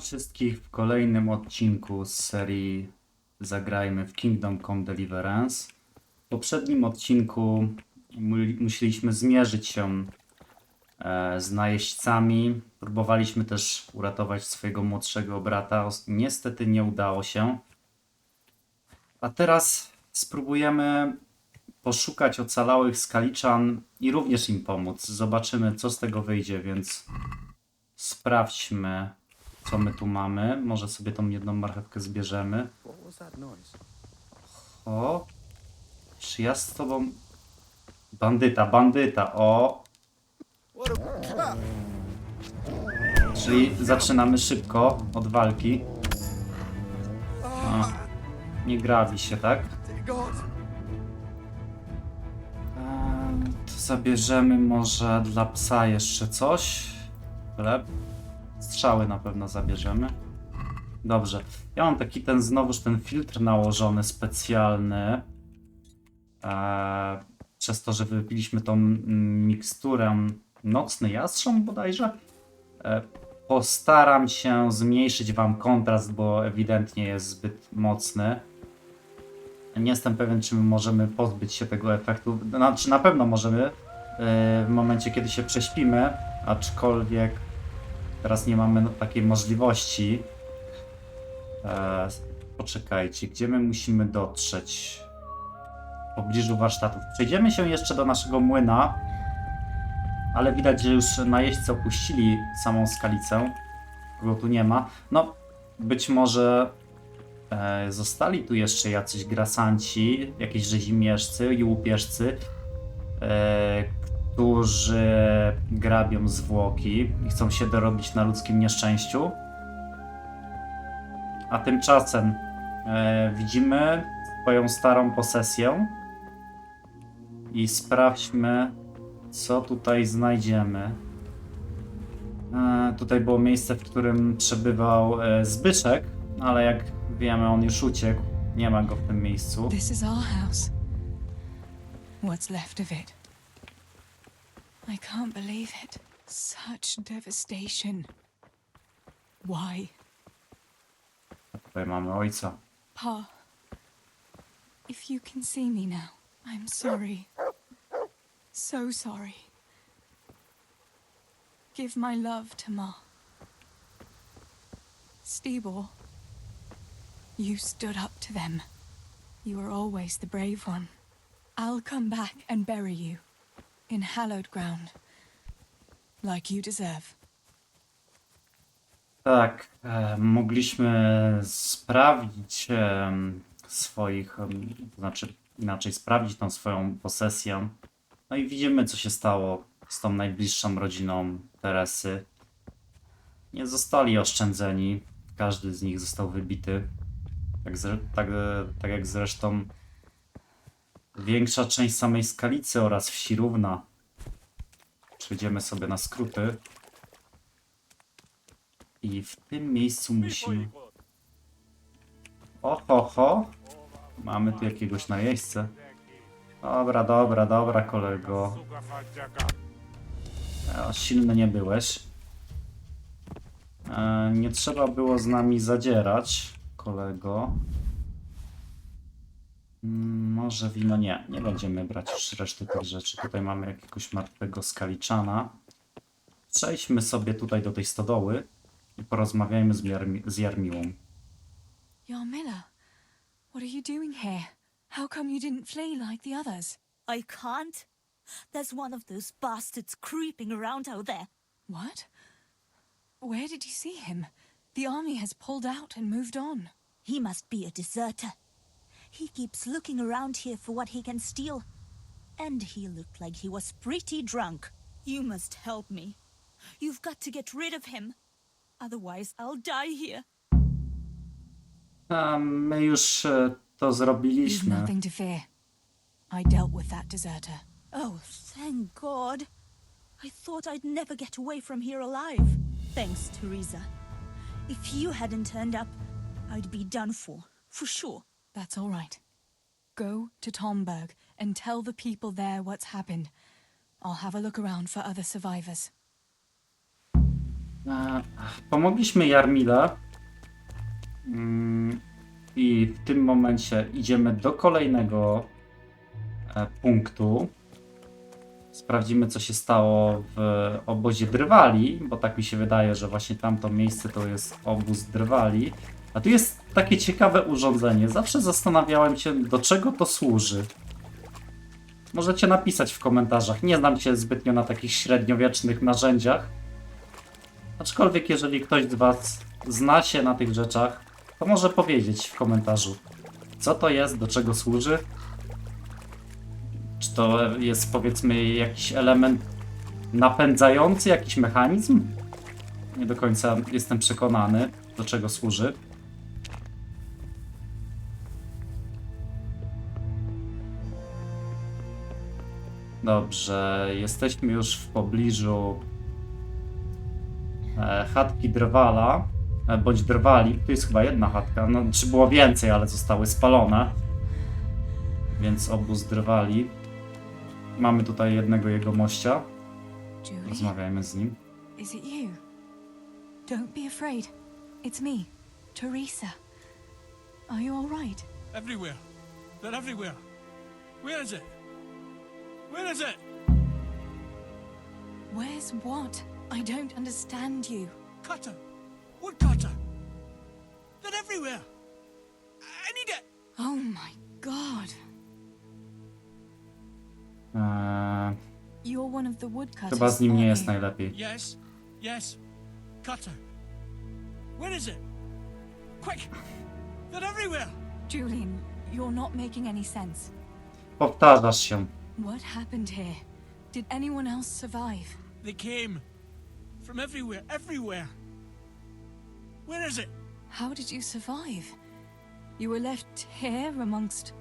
wszystkich w kolejnym odcinku z serii Zagrajmy w Kingdom Come Deliverance. W poprzednim odcinku musieliśmy zmierzyć się z najeźdźcami. Próbowaliśmy też uratować swojego młodszego brata. Niestety nie udało się. A teraz spróbujemy poszukać ocalałych skaliczan i również im pomóc. Zobaczymy, co z tego wyjdzie, więc sprawdźmy, co my tu mamy. Może sobie tą jedną marchewkę zbierzemy. O, czy ja z tobą... Bandyta, o! Czyli zaczynamy szybko od walki. O, nie grabi się, tak? To zabierzemy może dla psa jeszcze coś. Chleb. Strzały na pewno zabierzemy. Dobrze. Ja mam taki znowuż ten filtr nałożony specjalny. Przez to, że wypiliśmy tą miksturę nocny jastrząb bodajże. Postaram się zmniejszyć wam kontrast, bo ewidentnie jest zbyt mocny. Nie jestem pewien, czy my możemy pozbyć się tego efektu. Znaczy na pewno możemy w momencie, kiedy się prześpimy, aczkolwiek teraz nie mamy takiej możliwości. Poczekajcie, gdzie my musimy dotrzeć? W pobliżu warsztatów. Przejdziemy się jeszcze do naszego młyna, ale widać, że już najeźdźcy opuścili samą skalicę. Kogo tu nie ma. No, być może zostali tu jeszcze jacyś grasanci, jakieś rzezimierzcy i łupieżcy, którzy grabią zwłoki i chcą się dorobić na ludzkim nieszczęściu. A tymczasem widzimy swoją starą posesję i sprawdźmy, co tutaj znajdziemy. Tutaj było miejsce, w którym przebywał Zbyszek, ale jak wiemy, on już uciekł. Nie ma go w tym miejscu. This is our house. What's left of it. I can't believe it. Such devastation. Why? Tutaj mamy ojca. Pa, if you can see me now, I'm sorry. So sorry. Give my love to Ma. Stibor, you stood up to them. You were always the brave one. I'll come back and bury you in hallowed ground, like you deserve. Tak, mogliśmy sprawdzić to znaczy inaczej sprawdzić tą swoją posesję. No i widzimy, co się stało z tą najbliższą rodziną Teresy. Nie zostali oszczędzeni, każdy z nich został wybity. Tak jak zresztą większa część samej skalicy oraz wsi równa. Przejdziemy sobie na skróty. I w tym miejscu musimy... Oho. Mamy tu jakiegoś najeźdźcę. Dobra, kolego. Silny nie byłeś. Nie trzeba było z nami zadzierać, kolego. Może wino? Nie będziemy brać już reszty tych rzeczy. Tutaj mamy jakiegoś martwego skaliczana. Przejdźmy sobie tutaj do tej stodoły i porozmawiajmy z Jarmiłą. Yarmila, what are you doing here? How come you didn't flee like the others? I can't. There's one of those bastards creeping around out there. What? Where did you see him? The army has pulled out and moved on. He must be a deserter. He keeps looking around here for what he can steal. And he looked like he was pretty drunk. You must help me. You've got to get rid of him. Otherwise, I'll die here. My już to You've zrobiliśmy. nothing to fear. I dealt with that deserter. Oh, thank God. I thought I'd never get away from here alive. Thanks, Teresa. If you hadn't turned up, I'd be done for sure. That's all right. Go to Tomberg and tell the people there what's happened. I'll have a look around for other survivors. Pomogliśmy Jarmile. I w tym momencie idziemy do kolejnego punktu. Sprawdzimy, co się stało w obozie drwali, bo tak mi się wydaje, że właśnie tamto miejsce to jest obóz drwali. A tu jest takie ciekawe urządzenie. Zawsze zastanawiałem się, do czego to służy. Możecie napisać w komentarzach. Nie znam się zbytnio na takich średniowiecznych narzędziach. Aczkolwiek, jeżeli ktoś z Was zna się na tych rzeczach, to może powiedzieć w komentarzu, co to jest, do czego służy. Czy to jest, powiedzmy, jakiś element napędzający, jakiś mechanizm? Nie do końca jestem przekonany, do czego służy. Dobrze, jesteśmy już w pobliżu chatki drwala, bądź drwali. Tu jest chyba jedna chatka, no czy było więcej, ale zostały spalone. Więc obóz drwali. Mamy tutaj jednego jegomościa. Julie, Rozmawiajmy z nim. is it you? Don't be afraid. It's me, Teresa. Are you all right? Everywhere. They're everywhere. Where is it? Where is it? Where's what? I don't understand you. Cutter. Woodcutter. They're everywhere. I need it. Oh my god. You're one of the woodcutters. Chyba z nim nie aren't jest you? najlepiej. Yes. Yes. Cutter. Where is it? Quick. They're everywhere. Julian, you're not making any sense. Powtarzasz się. What happened here? Did anyone else survive? They came. From everywhere. Everywhere. Where is it? How did you survive? You were left here amongst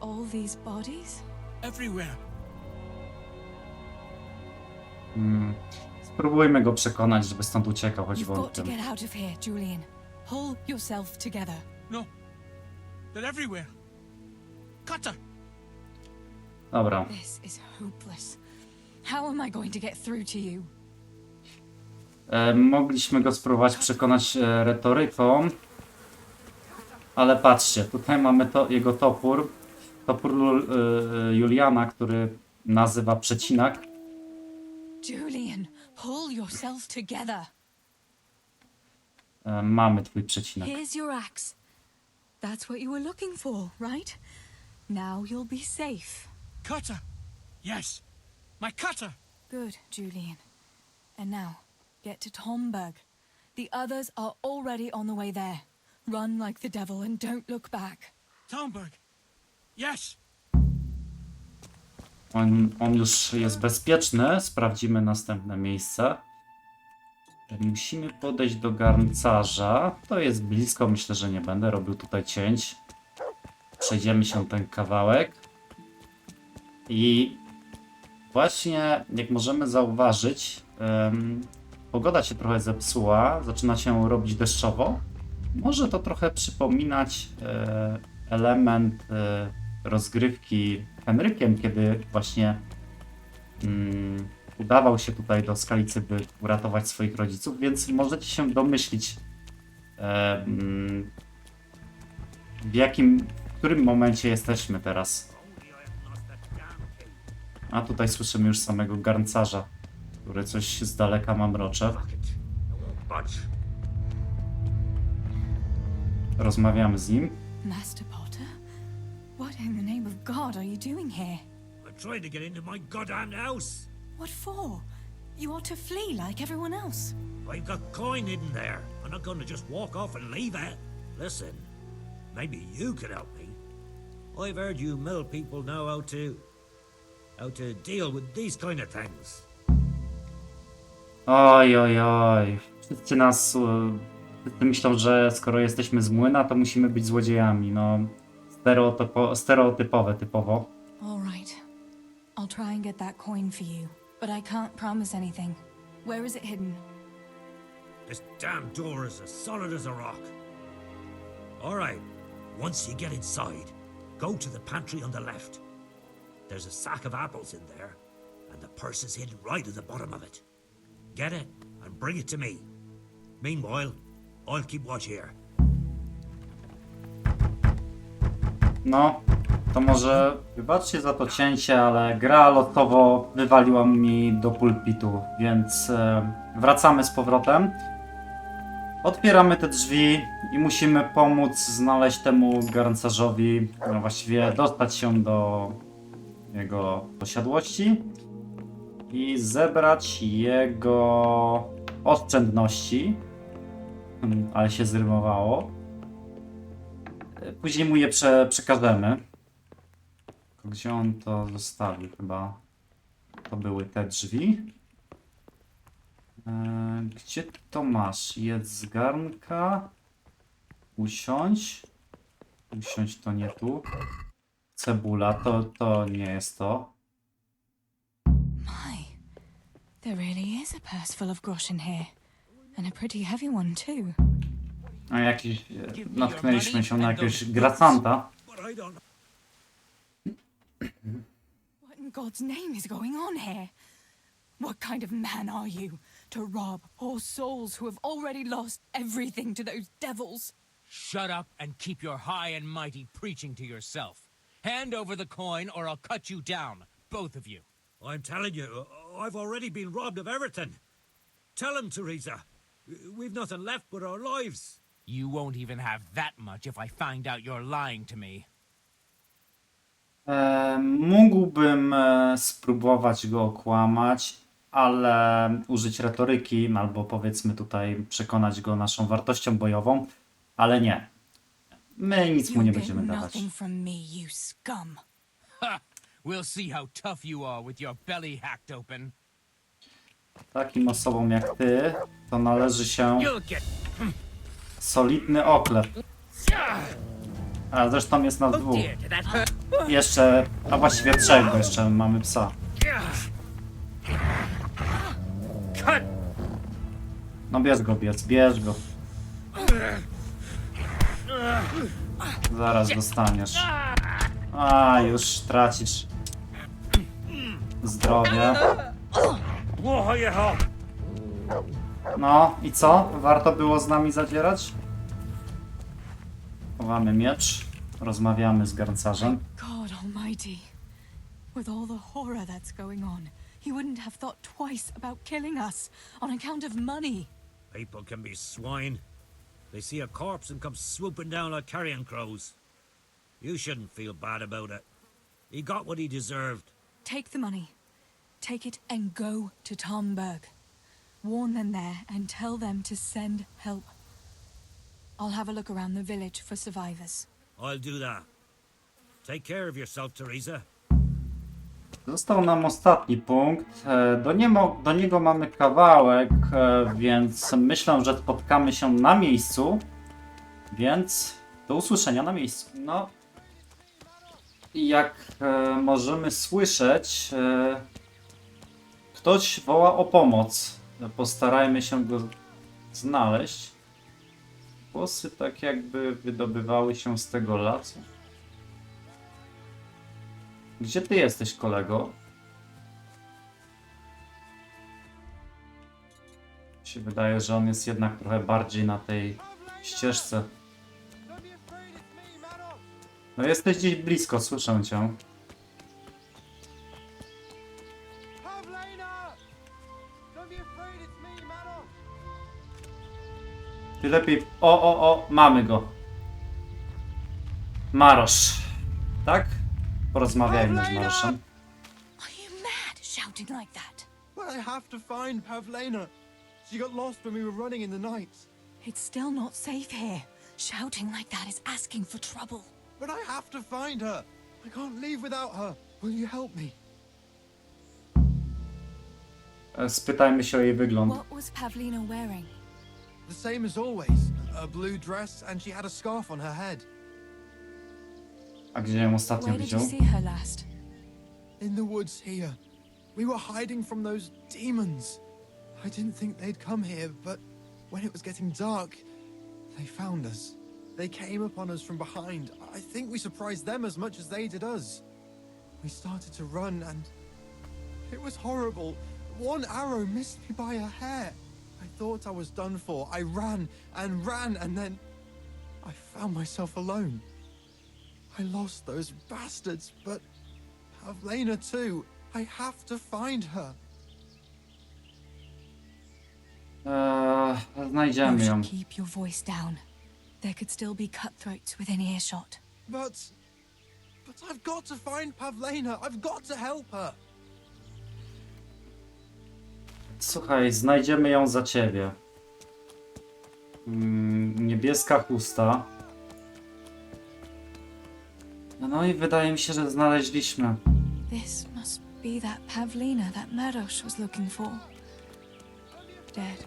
all these bodies? Everywhere. Spróbujmy go przekonać, żeby stąd uciekał, choć You've got to wątpię. get out of here, Julian. Pull yourself together. No. They're everywhere. Cutter. Dobra. This is hopeless. How am I going to get through to you? Mogliśmy go spróbować przekonać retoryką. Ale patrzcie, tutaj mamy jego topór. Topór Juliana, który nazywa przecinak. Julian, pull yourself together. Mamy twój przecinak. Here's your axe. That's what you were looking for, right? Now you'll be safe. Cutter. Yes. My cutter. Good, Julian. And now, get to Tomberg. The others are already on the way there. Run like the devil and don't look back. Townburg. Yes. On już jest bezpieczny. Sprawdzimy następne miejsce. Musimy podejść do garncarza. To jest blisko, myślę, że nie będę robił tutaj cięć. Przejdziemy się ten kawałek. I właśnie, jak możemy zauważyć, pogoda się trochę zepsuła. Zaczyna się robić deszczowo. Może to trochę przypominać element rozgrywki Henrykiem, kiedy właśnie udawał się tutaj do Skalicy, by uratować swoich rodziców, więc możecie się domyślić, w którym momencie jesteśmy teraz. A tutaj słyszymy już samego garncarza, który coś z daleka mamrocze. Rozmawiamy z nim. Master Potter? What in the name of God are you doing here? I'm trying to get into my goddamn house. What for? You ought to flee like everyone else. I've got coin hidden there. I'm not going to just walk off and leave it. Listen, maybe you could help me. I've heard you mill people know how to deal with these kind of things. Oj, oj, oj. Wszyscy myślą, że skoro jesteśmy z młyna, to musimy być złodziejami. No, stereotypowe typowo. All right. I'll try and get that coin for you, but I can't promise anything. Where is it hidden? This damn door is as solid as a rock. All right, once you get inside, go to the pantry on the left. There's a sack of apples in there, and the purse is hidden right at the bottom of it. Get it? and bring it to me. Meanwhile, I'll keep watch here. No, to może wybaczcie za to cięcie, ale gra losowo wywaliła mi do pulpitu, więc wracamy z powrotem. Otwieramy te drzwi i musimy pomóc znaleźć temu garncarzowi, no właściwie dostać się do jego posiadłości i zebrać jego oszczędności, ale się zrymowało. Później mu je przekażemy. Gdzie on to zostawił? Chyba to były te drzwi. Gdzie ty to masz? Jedz z garnka. Usiądź. Usiądź to nie tu. Cebula, to nie jest to. My, there really is a purse full of groschen here. And a pretty heavy one too. A jakiś... Natknęliśmy się na jakiegoś gracanta. But I don't... What in God's name is going on here? What kind of man are you to rob poor souls who have already lost everything to those devils? Shut up and keep your high and mighty preaching to yourself. Hand over the coin or I'll cut you down, both of you. I'm telling you, I've already been robbed of everything. Tell him, Teresa. We've nothing left but our lives. You won't even have that much if I find out you're lying to me. Mógłbym spróbować go okłamać, ale użyć retoryki, albo powiedzmy tutaj przekonać go naszą wartością bojową, ale nie. My nic mu nie będziemy dawać. Nothing from me, you scum. Ha! We'll see how tough you are with your belly hacked open. Takim osobom jak ty, to należy się You'll get... solidny oklep. A zresztą jest nas dwóch. Dear, did that hurt? Jeszcze, a właściwie trzech, bo jeszcze mamy psa. Cut! No bierz go. Zaraz dostaniesz. A, już tracisz zdrowie. No i co? Warto było z nami zadzierać? Chowamy miecz. Rozmawiamy z garncarzem. God almighty. With all the horror that's going on, he wouldn't have thought twice about killing us on account of money. People can be swine. They see a corpse and come swooping down like carrion crows. You shouldn't feel bad about it. He got what he deserved. Take the money. Take it and go to Tomberg. Warn them there and tell them to send help. I'll have a look around the village for survivors. I'll do that. Take care of yourself, Teresa. Został nam ostatni punkt. Do niego mamy kawałek, więc myślę, że spotkamy się na miejscu. Więc do usłyszenia na miejscu. No, jak możemy słyszeć, ktoś woła o pomoc. Postarajmy się go znaleźć. Głosy tak jakby wydobywały się z tego lasu. Gdzie ty jesteś, kolego? Mi się wydaje, że on jest jednak trochę bardziej na tej ścieżce. No jesteś gdzieś blisko, słyszę cię. Ty lepiej... O, mamy go. Marosz. Tak? Porozmawiajmy z Maroszem. Are you mad, shouting like that? Well, I have to find Pavlena. She got lost when we were running in the night. It's still not safe here. Shouting like that is asking for trouble. But I have to find her. I can't leave without her. Will you help me? Spytajmy się o jej wygląd. What was Pavlina wearing? The same as always. A blue dress, and she had a scarf on her head. A gdzie ją ostatnio Where did you widział? see her last? In the woods here. We were hiding from those demons. I didn't think they'd come here, but when it was getting dark, they found us. They came upon us from behind. I think we surprised them as much as they did us. We started to run, and it was horrible. One arrow missed me by a hair. I thought I was done for. I ran and ran, and then I found myself alone. I lost those bastards, but Pavlena too. I have to find her. You Znajdziemy ją. should keep your voice down. There could still be cutthroats within earshot. But I've got to find Pavlena. I've got to help her. Słuchaj, znajdziemy ją za ciebie. Niebieska chusta. No i wydaje mi się, że znaleźliśmy. This must be that Pavlina that Maros was looking for. Dead.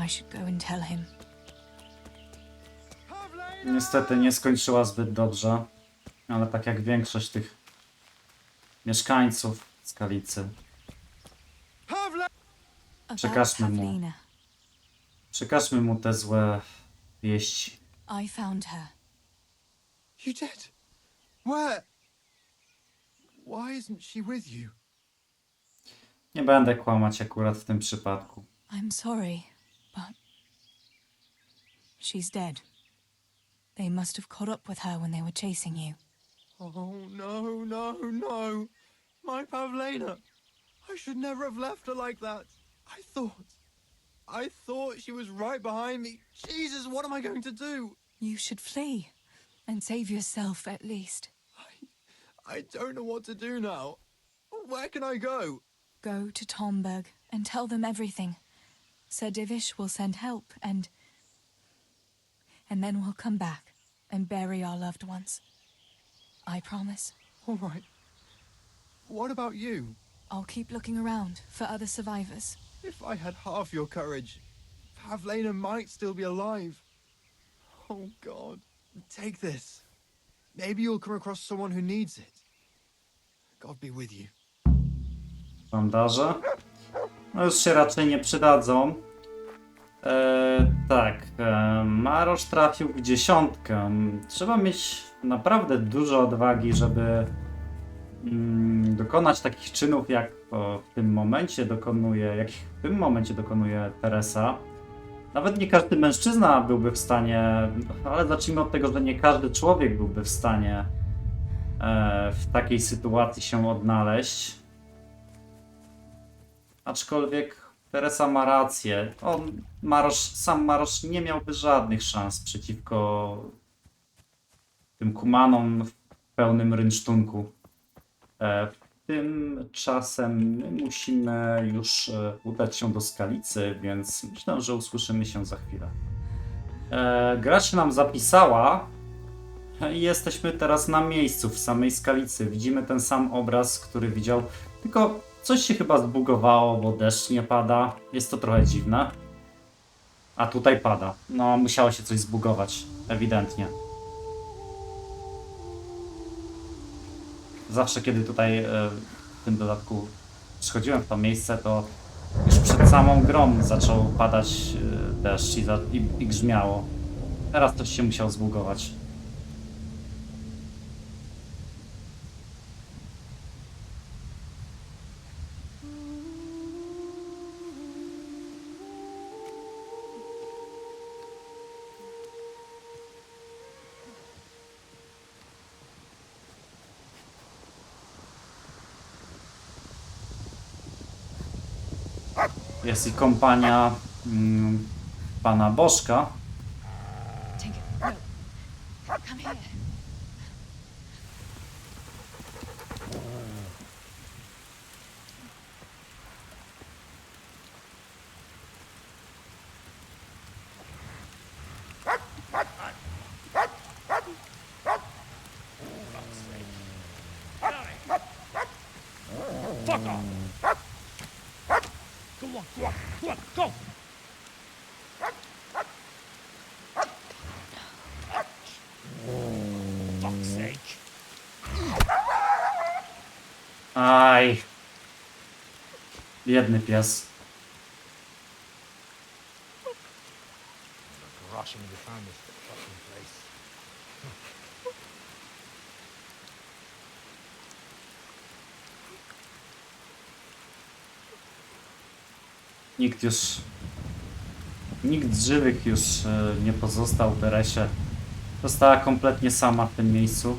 I should go and tell him. Niestety nie skończyła zbyt dobrze, ale tak jak większość tych mieszkańców Skalicy. About Przekażmy mu. Pavlina. Przekażmy mu te złe wieści. I found her. You did? Where? Why isn't she with you? Nie będę kłamać akurat w tym przypadku. I'm sorry, but she's dead. They must have caught up with her when they were chasing you. Oh, no, no, no. My Pavlena. I should never have left her like that. I thought she was right behind me. Jesus, what am I going to do? You should flee and save yourself at least. I don't know what to do now. Where can I go? Go to Tomberg and tell them everything. Sir Divish will send help and then we'll come back and bury our loved ones. I promise. All right. What about you? I'll keep looking around for other survivors. If I had half your courage, Pavlena might still be alive. Oh, God. Take this. Maybe you'll come across someone who needs it. God be with you. Bandaże? No już się raczej nie przydadzą. Tak, Marosz trafił w 10. Trzeba mieć naprawdę dużo odwagi, żeby dokonać takich czynów, jak w tym momencie dokonuje Teresa. Nawet nie każdy mężczyzna byłby w stanie, ale zacznijmy od tego, że nie każdy człowiek byłby w stanie w takiej sytuacji się odnaleźć. Aczkolwiek Teresa ma rację. Sam Marosz nie miałby żadnych szans przeciwko tym kumanom w pełnym rynsztunku. Tymczasem my musimy już udać się do Skalicy, więc myślę, że usłyszymy się za chwilę. Gra się nam zapisała i jesteśmy teraz na miejscu, w samej Skalicy. Widzimy ten sam obraz, który widział, tylko coś się chyba zbugowało, bo deszcz nie pada. Jest to trochę dziwne. A tutaj pada. No, musiało się coś zbugować, ewidentnie. Zawsze, kiedy tutaj w tym dodatku przychodziłem w to miejsce, to już przed samą grą zaczął padać deszcz i grzmiało. Teraz coś się musiał zbugować. Jest i kompania pana Bożka. Tinker, no. Come here. Fuck off! Go on, go on, go on, go! Fuck's sake! Aj. Biedny pies. Rushing to find this fucking place. Nikt z żywych już nie pozostał Teresie. Została kompletnie sama w tym miejscu.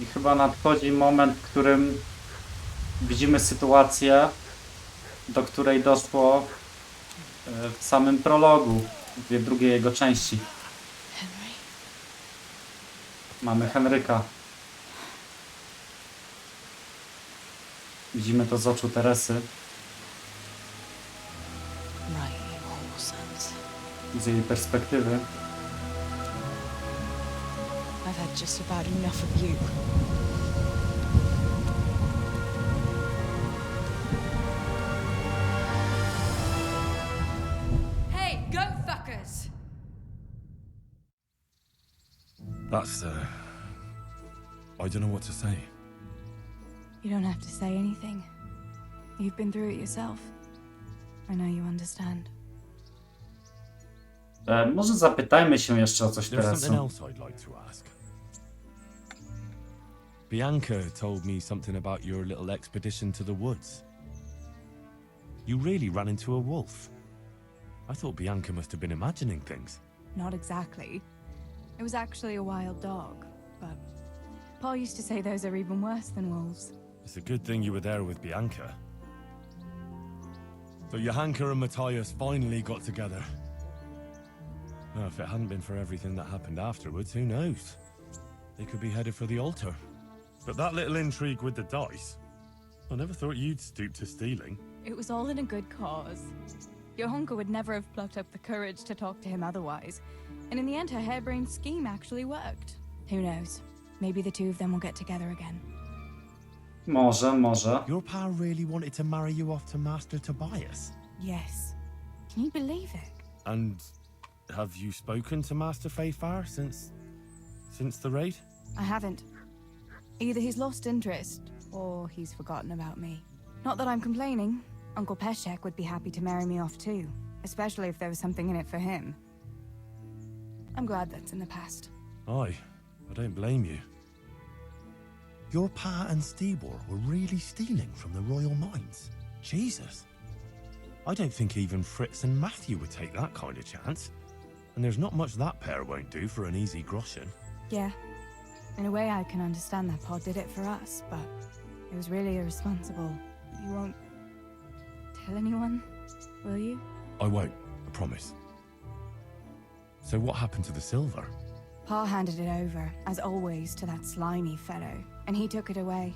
I chyba nadchodzi moment, w którym widzimy sytuację, do której doszło w samym prologu, w drugiej jego części. Henry. Mamy Henryka. Widzimy to z oczu Teresy, Right, you whole sons. z jej perspektywy. I've had just about enough of you. Hey, go fuckers! That's, I don't know what to say. You don't have to say anything. You've been through it yourself. I know you understand. Może zapytajmy się jeszcze o coś There's something Teresą. else I'd like to ask. Bianca told me something about your little expedition to the woods. You really ran into a wolf. I thought Bianca must have been imagining things. Not exactly. It was actually a wild dog, but Pa used to say those are even worse than wolves. It's a good thing you were there with Bianca. So Johanka and Matthias finally got together. Well, if it hadn't been for everything that happened afterwards, who knows? They could be headed for the altar. But that little intrigue with the dice, I never thought you'd stoop to stealing. It was all in a good cause. Johanka would never have plucked up the courage to talk to him otherwise. And in the end, her harebrained scheme actually worked. Who knows? Maybe the two of them will get together again. Może. Your pa really wanted to marry you off to Master Tobias? Yes. Can you believe it? And have you spoken to Master Fayfar since the raid? I haven't. Either he's lost interest, or he's forgotten about me. Not that I'm complaining. Uncle Peshek would be happy to marry me off too, especially if there was something in it for him. I'm glad that's in the past. Aye, I don't blame you. Your pa and Stebor were really stealing from the royal mines? Jesus. I don't think even Fritz and Matthew would take that kind of chance. And there's not much that pair won't do for an easy groschen. Yeah. In a way, I can understand that Pa did it for us, but it was really irresponsible. You won't tell anyone, will you? I won't, I promise. So what happened to the silver? Pa handed it over, as always, to that slimy fellow, and he took it away.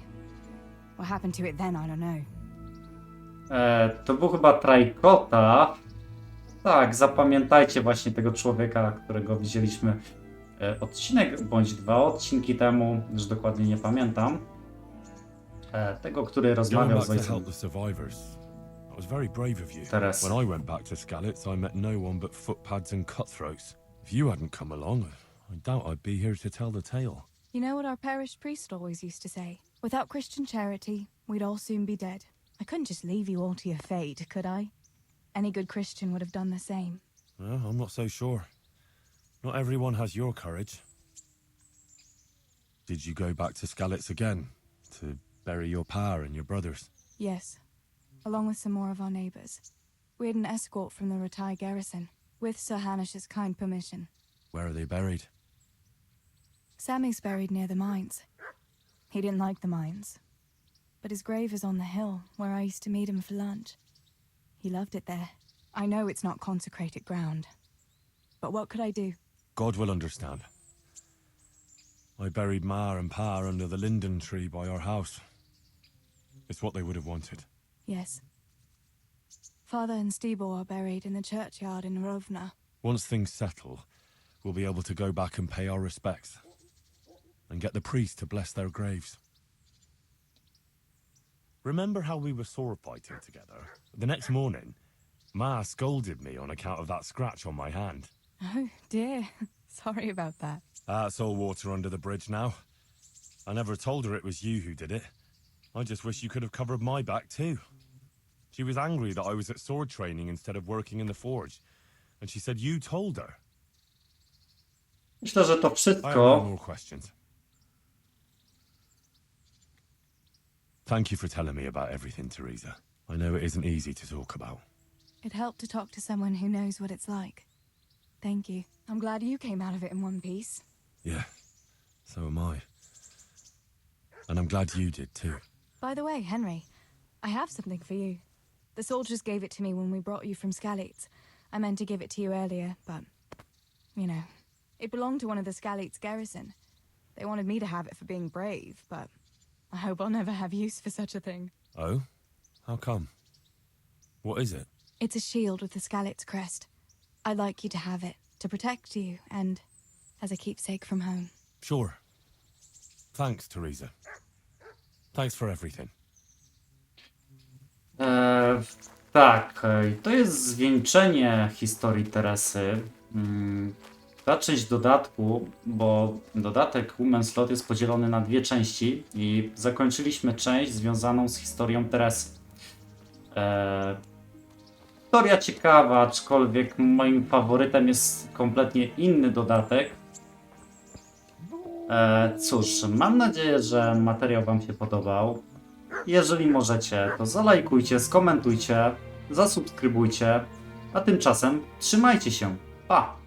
What happened to it then, I don't know. To był chyba Trajkota. Tak, zapamiętajcie właśnie tego człowieka, którego widzieliśmy odcinek bądź 2 odcinki temu, już dokładnie nie pamiętam. Tego, który rozmawiał z ojcem That was very brave of you. Teresy. When I went back to Skalitz, I met no one but footpads and cutthroats. If you hadn't come along, I doubt I'd be here to tell the tale. You know what our parish priest always used to say? Without Christian charity, we'd all soon be dead. I couldn't just leave you all to your fate, could I? Any good Christian would have done the same. Well, I'm not so sure. Not everyone has your courage. Did you go back to Skalitz again? To bury your pa and your brothers? Yes, along with some more of our neighbors. We had an escort from the Ratai garrison, with Sir Hanish's kind permission. Where are they buried? Sammy's buried near the mines. He didn't like the mines. But his grave is on the hill, where I used to meet him for lunch. He loved it there. I know it's not consecrated ground. But what could I do? God will understand. I buried Ma and Pa under the linden tree by our house. It's what they would have wanted. Yes. Father and Stibor are buried in the churchyard in Rovna. Once things settle, we'll be able to go back and pay our respects. And get the priest to bless their graves. Remember how we were sword fighting together? The next morning, Ma scolded me on account of that scratch on my hand. Oh, dear. Sorry about that. That's all water under the bridge now. I never told her it was you who did it. I just wish you could have covered my back too. She was angry that I was at sword training instead of working in the forge. And she said you told her. Myślę, że to I have no wszystko. more questions. Thank you for telling me about everything, Teresa. I know it isn't easy to talk about. It helped to talk to someone who knows what it's like. Thank you. I'm glad you came out of it in one piece. Yeah, so am I. And I'm glad you did too. By the way, Henry, I have something for you. The soldiers gave it to me when we brought you from Skalitz. I meant to give it to you earlier, but, you know, it belonged to one of the Skalitz garrison. They wanted me to have it for being brave, but I hope I'll never have use for such a thing. Oh? How come? What is it? It's a shield with the Skalitz crest. I'd like you to have it, to protect you, and as a keepsake from home. Sure. Thanks, Teresa. Thanks for everything. Tak, to jest zwieńczenie historii Teresy. Ta część dodatku, bo dodatek Women's Lot jest podzielony na dwie części i zakończyliśmy część związaną z historią Teresy. Historia ciekawa, aczkolwiek moim faworytem jest kompletnie inny dodatek. Cóż, mam nadzieję, że materiał Wam się podobał. Jeżeli możecie, to zalajkujcie, skomentujcie, zasubskrybujcie, a tymczasem trzymajcie się. Pa!